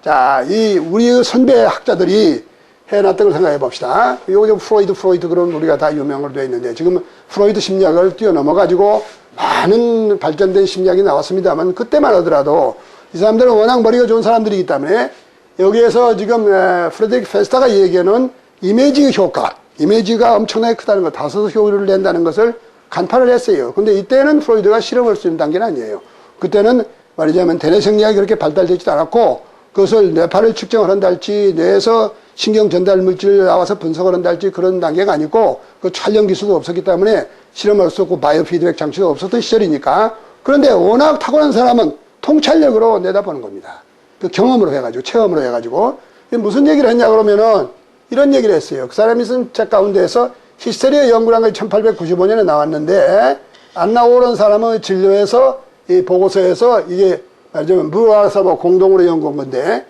자, 우리 선배 학자들이 해놨던 걸 생각해 봅시다. 요거 프로이드 그런 우리가 다 유명으로 되어 있는데, 지금 프로이드 심리학을 뛰어넘어가지고 많은 발전된 심리학이 나왔습니다만, 그때만 하더라도 이 사람들은 워낙 머리가 좋은 사람들이기 때문에 여기에서 지금 프레드리크 페스터가 얘기하는 이미지 효과, 이미지가 엄청나게 크다는 것, 다소서 효율을 낸다는 것을 간파를 했어요. 근데 이때는 프로이드가 실험할 수 있는 단계는 아니에요. 그때는 말하자면 대뇌 생리학이 그렇게 발달되지도 않았고, 그것을 뇌파를 측정을 한다 할지, 뇌에서 신경 전달 물질을 나와서 분석을 한다 할지 그런 단계가 아니고, 그 촬영 기술도 없었기 때문에 실험할 수 없고 바이오 피드백 장치도 없었던 시절이니까. 그런데 워낙 탁월한 사람은 통찰력으로 내다보는 겁니다. 그 경험으로 해가지고, 체험으로 해가지고. 무슨 얘기를 했냐 그러면은 이런 얘기를 했어요. 그 사람이 쓴 책 가운데에서 히스테리아 연구라는 게 1895년에 나왔는데, 안나 오런 사람의 진료에서 이 보고서에서 이게 말하자면 무아사바 공동으로 연구한 건데,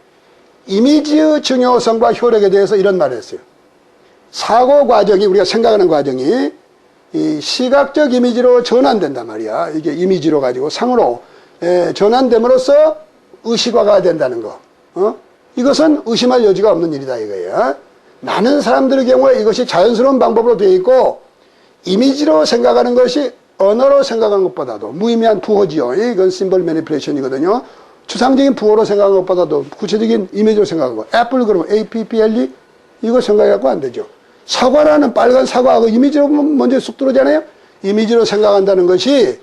이미지의 중요성과 효력에 대해서 이런 말을 했어요. 사고 과정이, 우리가 생각하는 과정이 이 시각적 이미지로 전환된단 말이야. 이게 이미지로 가지고 상으로 전환됨으로써 의식화가 된다는 거. 이것은 의심할 여지가 없는 일이다 이거예요. 많은 사람들의 경우에 이것이 자연스러운 방법으로 되어 있고, 이미지로 생각하는 것이 언어로 생각하는 것보다도 무의미한 부호지요. 이건 심벌 매니플레이션이거든요. 추상적인 부호로 생각하는 것보다도 구체적인 이미지로 생각하는 거. 애플 그러면 APPLE? 이거 생각해갖고 안 되죠. 사과라는 빨간 사과하고 이미지로 먼저 쑥 들어오잖아요. 이미지로 생각한다는 것이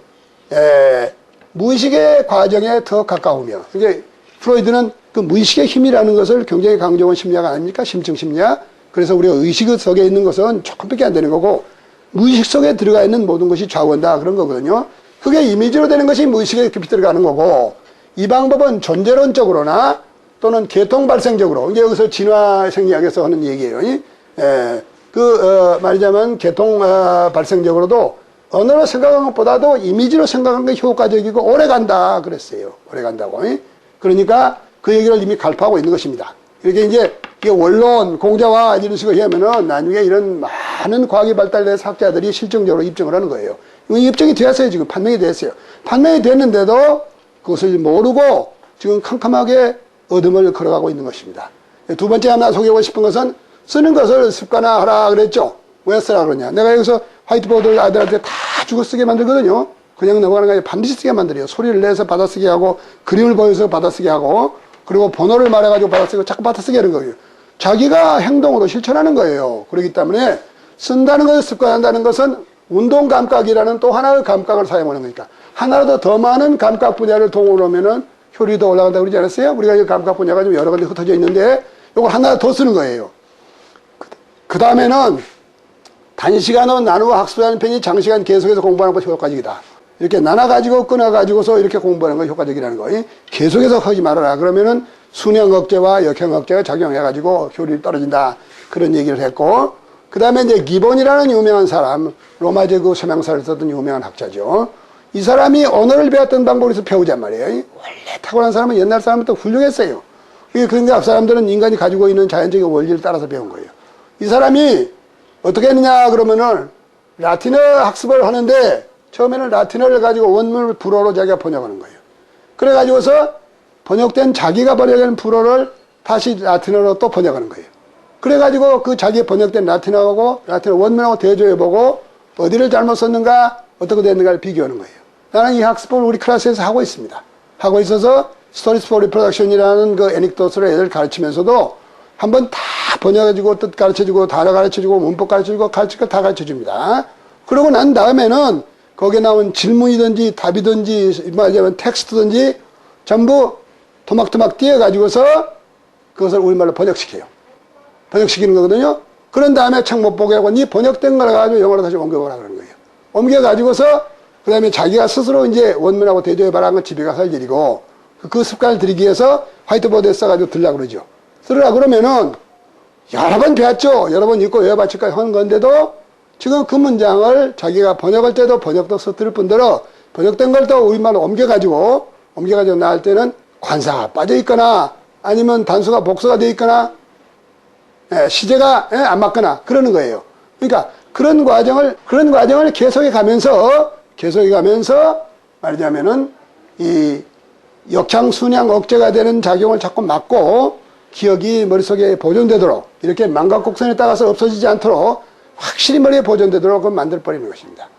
무의식의 과정에 더 가까우며, 이게 프로이드는 그 무의식의 힘이라는 것을 굉장히 강조한 심리학 아닙니까? 심층 심리학. 그래서 우리가 의식 속에 있는 것은 조금밖에 안 되는 거고, 무의식 속에 들어가 있는 모든 것이 좌우한다 그런 거거든요. 그게 이미지로 되는 것이 무의식에 깊이 들어가는 거고, 이 방법은 존재론적으로나 또는 계통 발생적으로, 이게 여기서 진화 생리학에서 하는 얘기예요. 말하자면 계통 발생적으로도 언어로 생각한 것보다도 이미지로 생각한 게 효과적이고 오래 간다 그랬어요. 오래 간다고. 그러니까 그 얘기를 이미 갈파하고 있는 것입니다. 이렇게 이제 원론, 공자와 이런 식으로 하면은 나중에 이런 많은 과학이 발달돼서 학자들이 실증적으로 입증을 하는 거예요. 입증이 되었어요. 지금 판명이 됐어요. 판명이 됐는데도 그것을 모르고 지금 캄캄하게 어둠을 걸어가고 있는 것입니다. 두 번째 하나 소개하고 싶은 것은 쓰는 것을 습관화하라 그랬죠. 왜 쓰라 그러냐. 내가 여기서 화이트보드를 아들한테 다 주고 쓰게 만들거든요. 그냥 넘어가는 게 아니라 반드시 쓰게 만들어요. 소리를 내서 받아쓰게 하고, 그림을 보여서 받아쓰게 하고, 그리고 번호를 말해가지고 받아쓰고 자꾸 받아쓰게 하는 거예요. 자기가 행동으로 실천하는 거예요. 그렇기 때문에 쓴다는 것을 습관한다는 것은 운동 감각이라는 또 하나의 감각을 사용하는 거니까, 하나라도 더 많은 감각 분야를 동원을 하면은 효율이 더 올라간다고 그러지 않았어요? 우리가 이 감각 분야가 좀 여러 가지 흩어져 있는데 이걸 하나 더 쓰는 거예요. 그 다음에는 단시간으로 나누어 학습하는 편이 장시간 계속해서 공부하는 것이 효과적이다. 이렇게 나눠가지고 끊어가지고서 이렇게 공부하는 것이 효과적이라는 거. 계속해서 하지 말아라. 그러면은 순형 억제와 역형 억제가 작용해가지고 효율이 떨어진다. 그런 얘기를 했고, 그 다음에 이제 기본이라는 유명한 사람, 로마 제국 서명사를 썼던 유명한 학자죠. 이 사람이 언어를 배웠던 방법에서 배우잔 말이에요. 원래 탁월한 사람은 옛날 사람부터 훌륭했어요. 그런데 앞 사람들은 인간이 가지고 있는 자연적인 원리를 따라서 배운 거예요. 이 사람이 어떻게 했느냐 그러면은 라틴어 학습을 하는데 처음에는 라틴어를 가지고 원문을 불어로 자기가 번역하는 거예요. 그래가지고서 번역된 자기가 번역한 불어를 다시 라틴어로 또 번역하는 거예요. 그래가지고 그 자기 번역된 라틴어하고 라틴어 원문하고 대조해보고 어디를 잘못 썼는가 어떻게 됐는가를 비교하는 거예요. 나는 이 학습을 우리 클래스에서 하고 있습니다. 하고 있어서 스토리스 포 리프로덕션이라는 그 애닉도트를 애들 가르치면서도 한번 다 번역해주고 뜻 가르쳐주고 단어 가르쳐주고 문법 가르쳐주고 가르칠 걸 다 가르쳐줍니다. 그러고 난 다음에는 거기에 나온 질문이든지 답이든지 말하자면 텍스트든지 전부 토막토막 띄어가지고서 그것을 우리말로 번역시켜요. 번역시키는 거거든요. 그런 다음에 책 못 보게 하고 니 번역된 걸 가지고 영어로 다시 옮겨보라 그러는 거예요. 옮겨가지고서 그 다음에 자기가 스스로 이제 원문하고 대조해봐라 건 집에 가서 할 일이고, 그 습관을 들이기 위해서 화이트보드에 써가지고 들라고 그러죠. 쓰라 그러면은 여러 번 배웠죠. 여러 번 읽고 외워봤지까지 하는 건데도 지금 그 문장을 자기가 번역할 때도 번역도 서툴 뿐더러 번역된 걸 또 우리말로 옮겨가지고 나올 때는 관사가 빠져있거나 아니면 단수가 복수가 되어 있거나 시제가 안 맞거나 그러는 거예요. 그러니까 그런 과정을 계속해 가면서 말하자면은 역향, 순향, 억제가 되는 작용을 자꾸 막고 기억이 머릿속에 보존되도록 이렇게 망각곡선에 따라서 없어지지 않도록 확실히 머리에 보존되도록 만들어버리는 것입니다.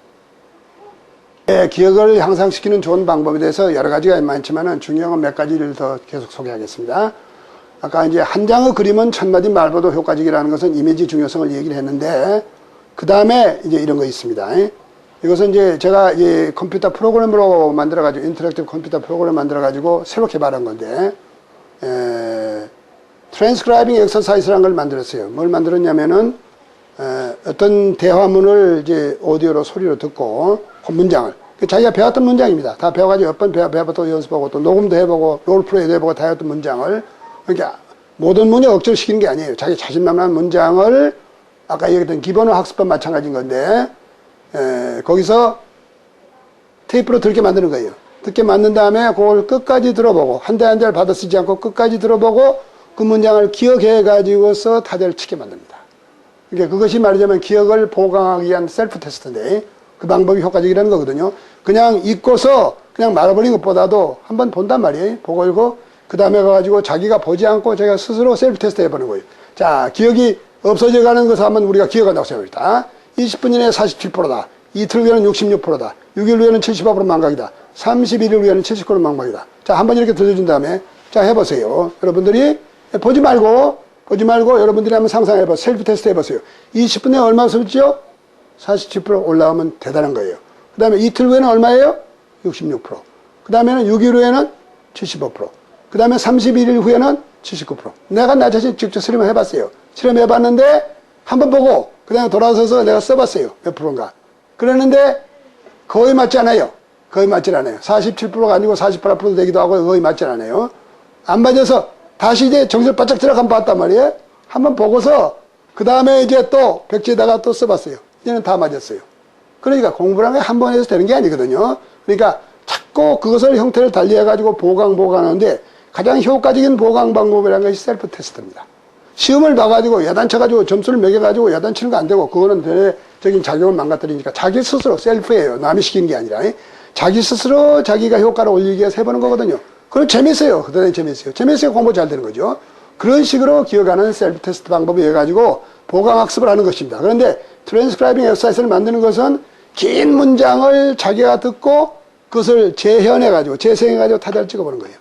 기억을 향상시키는 좋은 방법에 대해서 여러 가지가 많지만 중요한 건 몇 가지를 더 계속 소개하겠습니다. 아까 이제 한 장의 그림은 천마디 말보다 효과적이라는 것은 이미지 중요성을 얘기를 했는데, 그 다음에 이제 이런 거 있습니다. 이것은 이제 제가 이 컴퓨터 프로그램으로 만들어가지고, 인터랙티브 컴퓨터 프로그램 만들어가지고 새로 개발한 건데, 트랜스크라이빙 엑서사이즈라는 걸 만들었어요. 뭘 만들었냐면은, 어떤 대화문을 이제 오디오로 소리로 듣고, 그 문장을, 자기가 배웠던 문장입니다. 다 배워가지고 몇 번 배워보고 연습하고 또 녹음도 해보고 롤플레이도 해보고 다 해왔던 문장을, 그러니까 모든 문제 억지로 시키는 게 아니에요. 자기 자신만한 문장을 아까 얘기했던 기본어 학습법 마찬가지인 건데, 거기서 테이프로 듣게 만드는 거예요. 듣게 만든 다음에 그걸 끝까지 들어보고 한 대 한 대를 받아 쓰지 않고 끝까지 들어보고 그 문장을 기억해 가지고서 타자를 치게 만듭니다. 그러니까 그것이 말하자면 기억을 보강하기 위한 셀프 테스트인데 그 방법이 효과적이라는 거거든요. 그냥 읽고서 그냥 말아버리는 것보다도 한번 본단 말이에요. 보고 읽고 그 다음에 가가지고 자기가 보지 않고 자기가 스스로 셀프 테스트 해보는 거예요. 자, 기억이 없어져 가는 것을 한번 우리가 기억한다고 생각합니다. 20분 이내에 47%다. 이틀 후에는 66%다. 6일 후에는 75% 망각이다. 31일 후에는 70% 망각이다. 자, 한번 이렇게 들려준 다음에 자, 해보세요. 여러분들이 보지 말고 여러분들이 한번 상상해봐. 셀프 테스트 해보세요. 20분 내에 얼마 썼죠? 47% 올라오면 대단한 거예요. 그 다음에 이틀 후에는 얼마예요? 66%. 그 다음에는 6일 후에는 75%. 그 다음에 31일 후에는 79%. 내가 나 자신 직접 실험을 해봤어요. 실험해봤는데 한번 보고 그 다음에 돌아서서 내가 써봤어요. 몇 프로인가. 그랬는데 거의 맞지 않아요. 거의 맞지 않아요. 47%가 아니고 48% 되기도 하고 거의 맞지 않아요. 안 맞아서 다시 이제 정신 바짝 들어가 한번 봤단 말이에요. 한번 보고서 그 다음에 이제 또 백지에다가 또 써봤어요. 이제는 다 맞았어요. 그러니까 공부라는 게 한 번 해서 되는 게 아니거든요. 그러니까 자꾸 그것을 형태를 달리해가지고 보강하는데 가장 효과적인 보강 방법이라는 것이 셀프 테스트입니다. 시험을 봐가지고 야단쳐가지고 점수를 매겨가지고 야단치는 거 안 되고 그거는 대내적인 작용을 망가뜨리니까 자기 스스로 셀프예요. 남이 시키는 게 아니라 자기 스스로 자기가 효과를 올리기 위해서 해보는 거거든요. 그럼 재밌어요. 그다음에 재밌어요. 재밌어요. 공부 잘 되는 거죠. 그런 식으로 기억하는 셀프 테스트 방법을 해가지고 보강 학습을 하는 것입니다. 그런데 트랜스크라이빙 엑서사이즈를 만드는 것은 긴 문장을 자기가 듣고 그것을 재현해가지고 재생해가지고 타자를 찍어보는 거예요.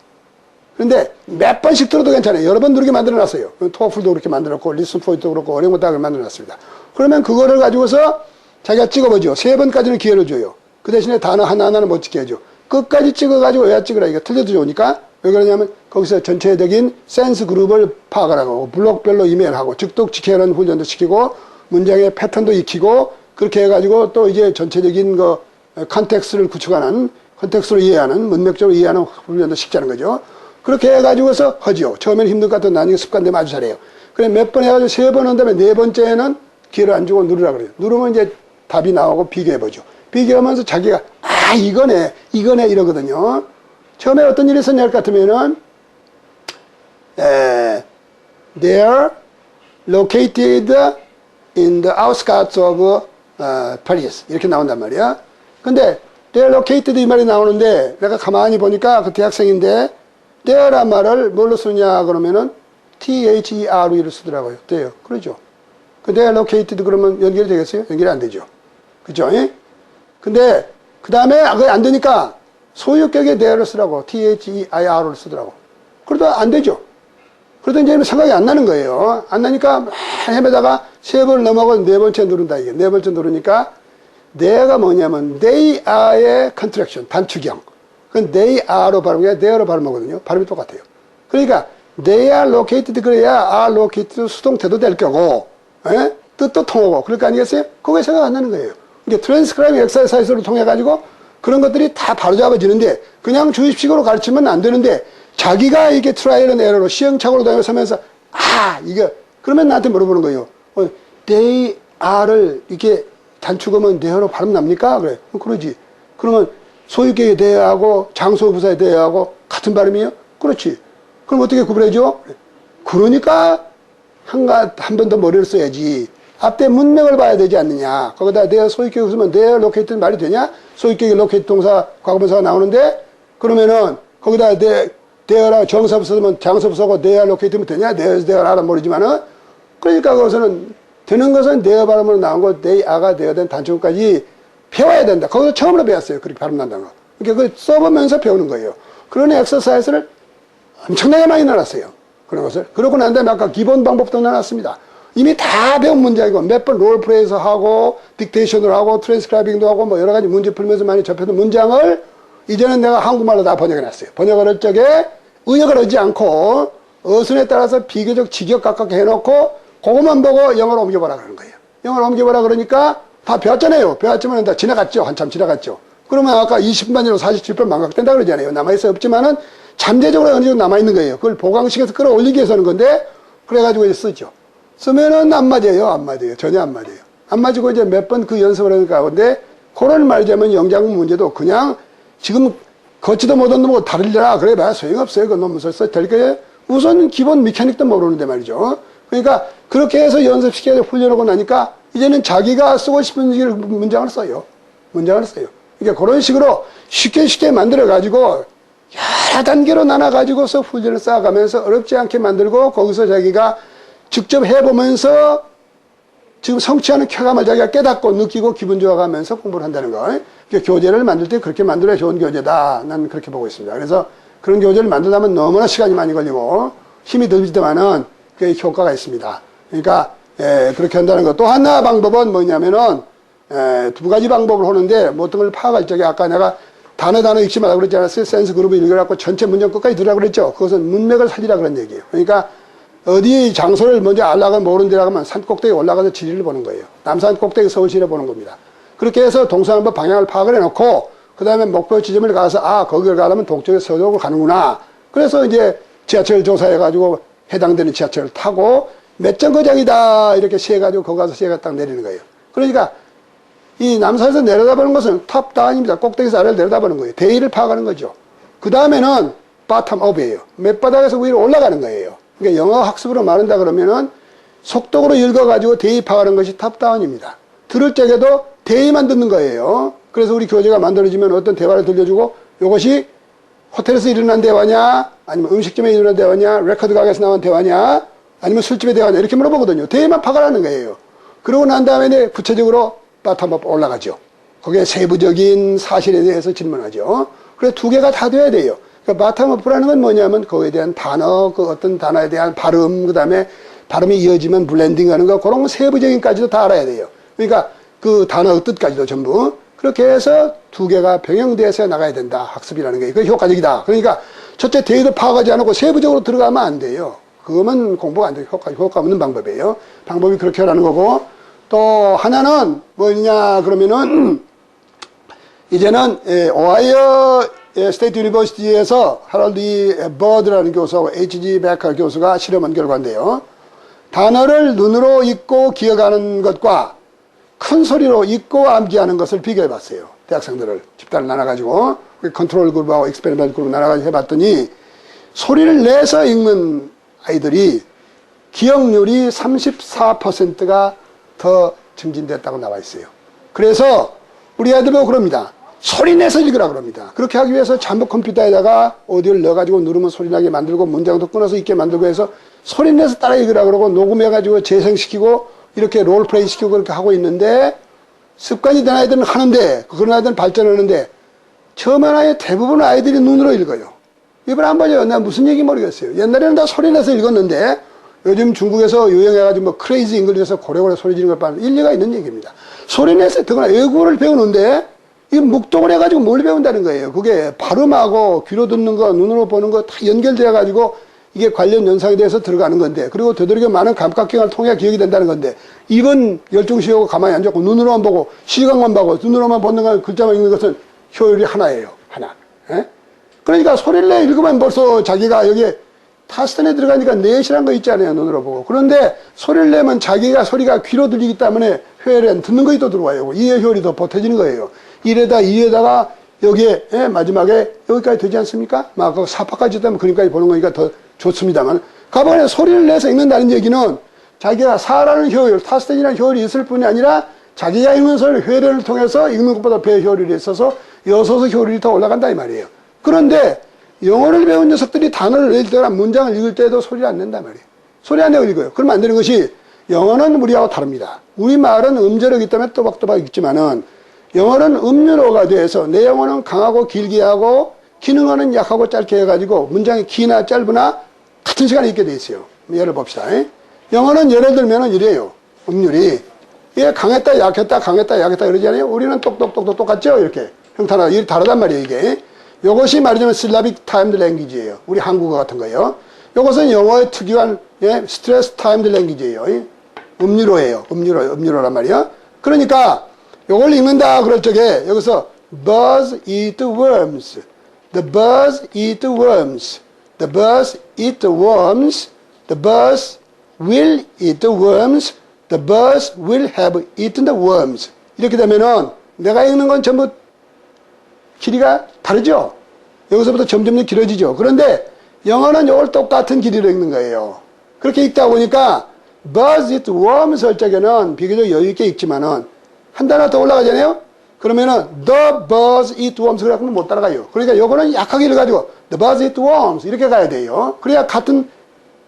그런데 몇 번씩 들어도 괜찮아요. 여러 번 누르게 만들어놨어요. 토플도 그렇게 만들었고 리슨포인트도 그렇고 어려운 것도 그렇게 만들어놨습니다. 그러면 그거를 가지고서 자기가 찍어보죠. 3번까지는 기회를 줘요. 그 대신에 단어 하나하나는 못 찍게 해줘. 끝까지 찍어가지고 왜 찍으라 이거 틀려도 좋으니까 왜 그러냐면 거기서 전체적인 센스 그룹을 파악을 하고 블록별로 이메일을 하고 즉독 직해하는 훈련도 시키고 문장의 패턴도 익히고 그렇게 해가지고 또 이제 전체적인 그 컨텍스트를 구축하는 컨텍스트로 이해하는 문맥적으로 이해하는 훈련도 시키자는 거죠. 그렇게 해가지고서 하지요. 처음에는 힘들 것 같아도 나중에 습관되면 아주 잘해요. 그래 몇 번 해가지고 3번 한 다음에 4번째는 기회를 안 주고 누르라 그래요. 누르면 이제 답이 나오고 비교해보죠. 비교하면서 자기가 이거네 이러거든요. 처음에 어떤 일이 있었냐 할 것 같으면은 they are located in the outskirts of Paris 이렇게 나온단 말이야. 근데 they are located 이 말이 나오는데 내가 가만히 보니까 그 대학생인데 there란 말을 뭘로 쓰냐 그러면은 there를 쓰더라고요. 돼요. 그러죠. 그 they are located 그러면 연결이 되겠어요? 연결이 안 되죠. 그죠? 근데 그 다음에 그게 안 되니까 소유격의 there를 쓰라고 there를 쓰더라고. 그러다 안 되죠. 그러다 이제 생각이 안 나는 거예요. 안 나니까 막 헤매다가 3번을 넘어가고 4번째 누른다 이게. 4번째 누르니까 there가 뭐냐면 they are의 contraction 단축형. 그건 they are로 발음이 아니라 there로 발음하거든요. 발음이 똑같아요. 그러니까 they are located 그래야 are located 수동태도 될 거고 뜻도 통하고 그럴 거 아니겠어요? 그거에 생각 안 나는 거예요. 이게 트랜스크라이빙 엑서사이즈를 통해 가지고 그런 것들이 다 바로잡아지는데 그냥 주입식으로 가르치면 안 되는데 자기가 이게 트라이얼 앤 에러로 시행착오로 다니면서 이게 그러면 나한테 물어보는 거예요. they are를 이렇게 단축하면 there로 발음 납니까? 그래. 그러지. 그러면 소유격에 대하고 장소부사에 대하고 같은 발음이에요? 그렇지. 그럼 어떻게 구분해줘? 그러니까 한 번 더 머리를 써야지. 앞에 문맥을 봐야 되지 않느냐. 거기다 their 소유격이 있으면 their located 말이 되냐? 소유격이 locate 동사, 과거분사가 나오는데 그러면은 거기다 대어라 정섭 쓰면 장섭 쓰고 대어로케이트면 되냐? 대어라는 모르지만은 그러니까 그것은 되는 것은 대어 발음으로 나온 거 대아가 되어된 단축까지 배워야 된다. 거기서 처음으로 배웠어요. 그렇게 발음 난다는 거. 그러니까 그걸 써보면서 배우는 거예요. 그런 엑서사이즈를 엄청나게 많이 나눴어요. 그런 것을. 그러고 난 다음에 아까 기본 방법도 나눴습니다. 이미 다 배운 문제이고 몇 번 롤플레이에서 하고 딕테이션을 하고 트랜스크라이빙도 하고 뭐 여러 가지 문제 풀면서 많이 접해둔 문장을 이제는 내가 한국말로 다 번역해놨어요. 번역을 할 적에 의역을 하지 않고 어순에 따라서 비교적 직역 가깝게 해놓고 그것만 보고 영어로 옮겨보라 그러는 거예요. 영어로 옮겨보라 그러니까 다 배웠잖아요. 배웠지만 다 지나갔죠. 한참 지나갔죠. 그러면 아까 20분만이로 47분 망각된다 그러잖아요. 남아있어 없지만은 잠재적으로 어느 정도 남아있는 거예요. 그걸 보강식에서 끌어올리기 위해서 하는 건데 그래가지고 이제 쓰죠. 쓰면은 안 맞아요. 안 맞아요. 전혀 안 맞아요. 안 맞고 이제 몇 번 그 연습을 하는 가운데 그런 말하자면 영장국 문제도 그냥 지금 걷지도 못한 놈하고 다르려라 그래 봐야 소용없어요. 그 놈은 써서 될 거예요. 우선 기본 메카닉도 모르는데 말이죠. 그러니까 그렇게 해서 연습시켜서 훈련하고 나니까 이제는 자기가 쓰고 싶은 문장을 써요. 문장을 써요. 그러니까 그런 식으로 쉽게 만들어가지고 여러 단계로 나눠가지고서 훈련을 쌓아가면서 어렵지 않게 만들고 거기서 자기가 직접 해보면서 지금 성취하는 쾌감을 자기가 깨닫고 느끼고 기분 좋아가면서 공부를 한다는 거. 그러니까 교재를 만들 때 그렇게 만들어야 좋은 교재다. 난 그렇게 보고 있습니다. 그래서 그런 교재를 만들려면 너무나 시간이 많이 걸리고 힘이 들지만은 그게 효과가 있습니다. 그러니까 그렇게 한다는 것. 또 하나 방법은 뭐냐면은 두 가지 방법을 하는데 뭐 어떤 걸 파악할 적에 아까 내가 단어 읽지 말라고 그랬지 않았어요? 센스 그룹을 읽으라고 전체 문장 끝까지 들으라고 그랬죠? 그것은 문맥을 살리라 그런 얘기예요. 그러니까 어디 장소를 먼저 알라가 모르는 데라고 하면 산 꼭대기에 올라가서 지리를 보는 거예요. 남산 꼭대기 서울시를 보는 겁니다. 그렇게 해서 동서남북 방향을 파악을 해놓고 그 다음에 목표 지점을 가서 거기를 가려면 동쪽에서 서쪽으로 가는구나. 그래서 이제 지하철 조사해가지고 해당되는 지하철을 타고 몇 정거장이다 이렇게 세가지고 거기 가서 세가 딱 내리는 거예요. 그러니까 이 남산에서 내려다보는 것은 탑다운입니다. 꼭대기에서 아래를 내려다보는 거예요. 대위를 파악하는 거죠. 그 다음에는 바텀업이에요. 밑바닥에서 위로 올라가는 거예요. 그러니까 영어 학습으로 말한다 그러면은 속독으로 읽어가지고 대위 파악하는 것이 탑다운입니다. 들을 적에도 대위만 듣는 거예요. 그래서 우리 교재가 만들어지면 어떤 대화를 들려주고 이것이 호텔에서 일어난 대화냐 아니면 음식점에 일어난 대화냐 레코드 가게에서 나온 대화냐 아니면 술집의 대화냐 이렇게 물어보거든요. 대위만 파악하는 거예요. 그러고 난 다음에 구체적으로 바텀업 올라가죠. 거기에 세부적인 사실에 대해서 질문하죠. 그래서 두 개가 다 돼야 돼요. 그러니까 바텀업이라는 건 뭐냐면 거기에 대한 단어, 그 어떤 단어에 대한 발음, 그 다음에 발음이 이어지면 블렌딩 하는 거 그런 세부적인까지도 다 알아야 돼요. 그러니까 그 단어 뜻까지도 전부 그렇게 해서 두 개가 병행돼서 나가야 된다. 학습이라는 게. 그게 효과적이다. 그러니까 첫째 대의도 파악하지 않고 세부적으로 들어가면 안 돼요. 그거면 공부가 안 돼요. 효과 없는 방법이에요. 방법이 그렇게 하라는 거고 또 하나는 뭐냐 그러면은 이제는 오하이오 스테이트 유니버시티에서 하럴드 E. 버드라는 교수하고 H.G. 베커 교수가 실험한 결과인데요. 단어를 눈으로 읽고 기억하는 것과 큰 소리로 읽고 암기하는 것을 비교해 봤어요. 대학생들을 집단을 나눠가지고 컨트롤 그룹하고 익스페리멘트 그룹 나눠가지고 해봤더니 소리를 내서 읽는 아이들이 기억률이 34%가 더 증진됐다고 나와 있어요. 그래서 우리 아이들 보고 그럽니다. 소리 내서 읽으라 그럽니다. 그렇게 하기 위해서 전부 컴퓨터에다가 오디오를 넣어가지고 누르면 소리 나게 만들고 문장도 끊어서 읽게 만들고 해서 소리 내서 따라 읽으라 그러고 녹음해가지고 재생시키고 이렇게 롤플레이 시키고 그렇게 하고 있는데 습관이 된 아이들은 하는데 그런 아이들은 발전하는데 처음에 아예 대부분 아이들이 눈으로 읽어요. 이번에 한 번요. 내가 무슨 얘기 모르겠어요. 옛날에는 다 소리 내서 읽었는데 요즘 중국에서 유행해가지고 뭐 크레이지 잉글리시에서 고래고래 소리 지르는 걸 봐도 일리가 있는 얘기입니다. 소리 내서 더구나 외국어를 배우는데 이 묵독을 해가지고 뭘 배운다는 거예요. 그게 발음하고 귀로 듣는 거, 눈으로 보는 거 다 연결되어가지고 이게 관련 연상에 대해서 들어가는 건데 그리고 되도록이면 많은 감각기관을 통해 기억이 된다는 건데 이건 열중시하고 가만히 앉았고 눈으로만 보고 시각만 보고 눈으로만 보는 건 글자만 읽는 것은 효율이 하나예요. 하나. 에? 그러니까 소리를 내 읽으면 벌써 자기가 여기에 타스턴에 들어가니까 넷이란 거 있잖아요. 눈으로 보고. 그런데 소리를 내면 자기가 소리가 귀로 들리기 때문에 효율은 듣는 것이 더 들어와요. 이해 효율이 더 보태지는 거예요. 이에다가 여기에 마지막에 여기까지 되지 않습니까? 막 그 사파까지 되면 그림까지 보는 거니까 더 좋습니다만 가만히 소리를 내서 읽는다는 얘기는 자기가 사라는 효율, 타스턴이라는 효율이 있을 뿐이 아니라 자기가 읽는 소리를 회례를 통해서 읽는 것보다 배 효율이 있어서 여소서 효율이 더 올라간다 이 말이에요. 그런데 영어를 배운 녀석들이 단어를 읽을 때나 문장을 읽을 때도 소리를 안 낸단 말이에요. 소리 안 내고 읽어요. 그러면 안 되는 것이 영어는 우리하고 다릅니다. 우리말은 음절이기 때문에 또박또박 읽지만은 영어는 음률어가 돼서 내 영어는 강하고 길게 하고 기능어는 약하고 짧게 해가지고 문장이 기나 짧으나 같은 시간에 읽게 돼 있어요. 예를 봅시다. 영어는 예를 들면은 이래요. 음률이. 이게 강했다, 약했다, 강했다, 약했다 그러잖아요. 우리는 똑똑똑똑 똑같죠? 이렇게. 형태나 이 다르단 말이에요, 이게. 요것이 말하자면 슬라빅 타임드 랭귀지예요. 우리 한국어 같은 거예요. 요것은 영어의 특유한 스트레스 타임드 랭귀지예요. 음률어예요. 음률어란 말이야. 그러니까 요걸 읽는다 그럴 적에 여기서 birds eat worms. The birds eat worms. The birds eat worms. The birds will eat worms. The birds will have eaten the worms. 이렇게 되면은 내가 읽는 건 전부 길이가 다르죠? 여기서부터 점점 길어지죠? 그런데 영어는 이걸 똑같은 길이로 읽는 거예요. 그렇게 읽다 보니까 birds eat worms 할 적에는 비교적 여유있게 읽지만은 한 단어 더 올라가잖아요? 그러면은 the birds eat worms 그래갖고는 못 따라가요. 그러니까 요거는 약하게 읽어가지고 the birds eat worms 이렇게 가야 돼요. 그래야 같은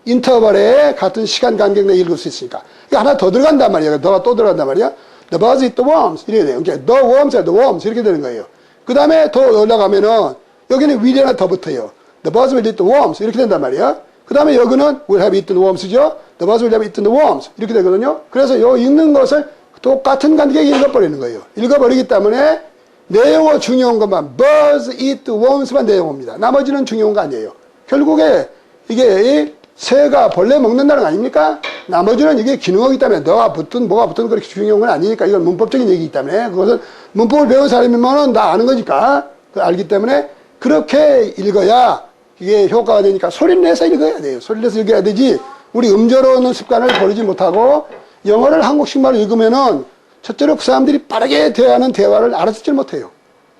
인터벌에 같은 시간 간격 내에 읽을 수 있으니까. 하나 더 들어간단 말이야. 더가 또 들어간단 말이야. The birds eat the worms 이렇게 돼요. 그러니까 the worms and the worms 이렇게 되는 거예요. 그 다음에 더 올라가면은 여기는 will이 하나 더 붙어요. The birds will eat the worms 이렇게 된단 말이야. 그 다음에 여기는 will have eaten the worms죠. The birds will have eaten the worms 이렇게 되거든요. 그래서 요 읽는 것을 똑같은 간격에 읽어버리는 거예요. 읽어버리기 때문에 내용어 중요한 것만 birds eat the worms만 내용어입니다. 나머지는 중요한 거 아니에요. 결국에 이게 새가 벌레 먹는다는 거 아닙니까? 나머지는 이게 기능어이기 때문에 너가 붙든 뭐가 붙든 그렇게 중요한 건 아니니까 이건 문법적인 얘기이기 때문에 그것은 문법을 배운 사람이면은 다 아는 거니까 알기 때문에 그렇게 읽어야 이게 효과가 되니까 소리를 내서 읽어야 돼요. 소리를 내서 읽어야 되지 우리 음절어는 습관을 버리지 못하고 영어를 한국식말로 읽으면은 첫째로 그 사람들이 빠르게 대하는 대화를 알아듣질 못해요.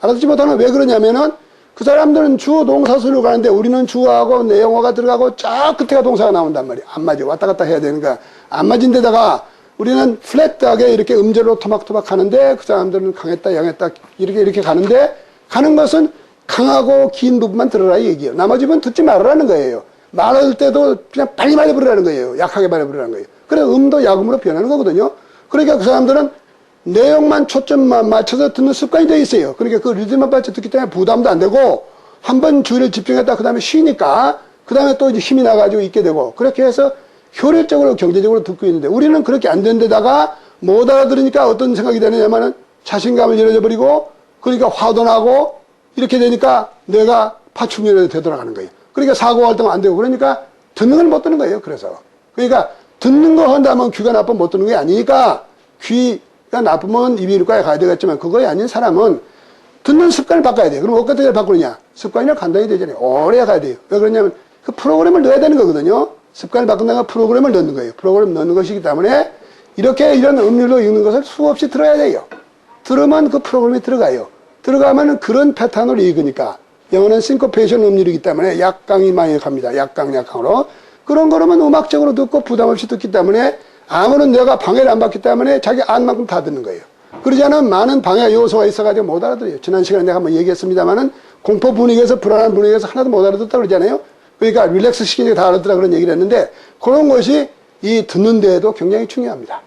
알아듣지 못하는 왜 그러냐면은 그 사람들은 주어 동사수로 가는데 우리는 주어하고 내용어가 들어가고 쫙 끝에가 동사가 나온단 말이에요. 안 맞아. 왔다 갔다 해야 되니까 안 맞은 데다가 우리는 플랫하게 이렇게 음절로 토막토막 하는데 그 사람들은 강했다, 양했다 이렇게 가는데 가는 것은 강하고 긴 부분만 들어라 이 얘기예요. 나머지 부분 듣지 말으라는 거예요. 말할 때도 그냥 빨리 말해버리라는 거예요. 약하게 말해버리라는 거예요. 그래 음도 약음으로 변하는 거거든요. 그러니까 그 사람들은 내용만 초점만 맞춰서 듣는 습관이 되어 있어요. 그러니까 그 리듬만 맞춰 듣기 때문에 부담도 안 되고 한 번 주의를 집중했다 그 다음에 쉬니까 그 다음에 또 이제 힘이 나가지고 있게 되고 그렇게 해서 효율적으로 경제적으로 듣고 있는데 우리는 그렇게 안 된 데다가 못 알아들으니까 어떤 생각이 되느냐면은 자신감을 잃어져 버리고 그러니까 화도 나고 이렇게 되니까 내가 파충류로 되돌아가는 거예요. 그러니까 사고활동 안 되고 그러니까 듣는 걸 못 듣는 거예요. 그래서 그러니까 듣는 거 한다면 귀가 나쁘면 못 듣는 게 아니니까 귀가 나쁘면 이비인후과에 가야 되겠지만 그거에 아닌 사람은 듣는 습관을 바꿔야 돼요. 그럼 어떻게 바꾸느냐? 습관이 간단히 되잖아요. 오래 가야 돼요. 왜 그러냐면 그 프로그램을 넣어야 되는 거거든요. 습관을 바꾼다는 건 프로그램을 넣는 거예요. 프로그램 넣는 것이기 때문에 이렇게 이런 음률로 읽는 것을 수없이 들어야 돼요. 들으면 그 프로그램이 들어가요. 들어가면 그런 패턴으로 읽으니까 영어는 싱코페이션 음률이기 때문에 약강이 많이 갑니다. 약강으로. 그런 거라면 음악적으로 듣고 부담 없이 듣기 때문에 아무런 내가 방해를 안 받기 때문에 자기 안만큼 다 듣는 거예요. 그러지 않으면 많은 방해 요소가 있어가지고 못 알아들어요. 지난 시간에 내가 한번 얘기했습니다만은 공포 분위기에서 불안한 분위기에서 하나도 못 알아듣다 그러잖아요. 그러니까 릴렉스 시키니까 다 알아듣더라 그런 얘기를 했는데 그런 것이 이 듣는 데에도 굉장히 중요합니다.